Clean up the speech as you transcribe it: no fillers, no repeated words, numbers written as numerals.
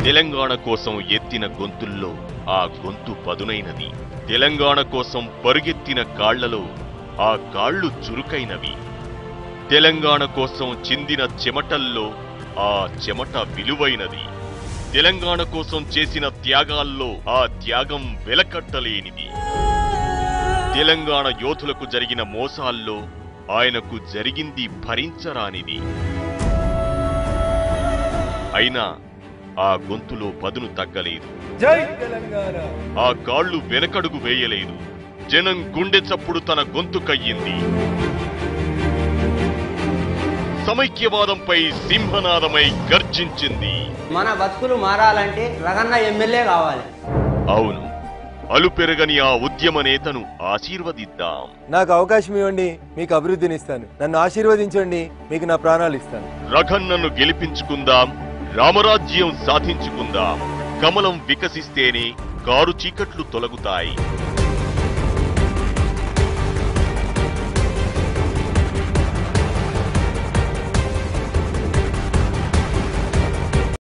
తెలంగాణ కోసం ఎత్తిన గొంతుల్లో ఆ గొంతు పదునైనది. తెలంగాణ కోసం పరుగెత్తిన కాళ్లలో ఆ కాళ్లు చురుకైనవి. తెలంగాణ కోసం చిందిన చెమటల్లో ఆ చెమట విలువైనది. తెలంగాణ కోసం చేసిన త్యాగాల్లో ఆ త్యాగం వెలకట్టలేనిది. తెలంగాణ యోధులకు జరిగిన మోసాల్లో ఆయనకు జరిగింది భరించరానిది. అయినా ఆ గొంతులో పదును తగ్గలేదు. జై తెలంగాణ! ఆ కాళ్లు వెనకడుగు వేయలేదు. జనం గుండె చప్పుడు తన గొంతుకయ్యింది. సమైక్యవాదంపై సింహనాదమై గర్జించింది. మన బతుకులు మారాలంటే రగన్న ఎమ్మెల్యే కావాలి. అవును, అలుపెరగని ఆ ఉద్యమ నేతను ఆశీర్వదిద్దాం. నాకు అవకాశం ఇవ్వండి, మీకు అభివృద్ధినిస్తాను. నన్ను ఆశీర్వదించండి, మీకు నా ప్రాణాలు ఇస్తాను. రఘన్నను గెలిపించుకుందాం, రామరాజ్యం సాధించుకుందాం. కమలం వికసిస్తేనే కారు చీకట్లు తొలగుతాయి.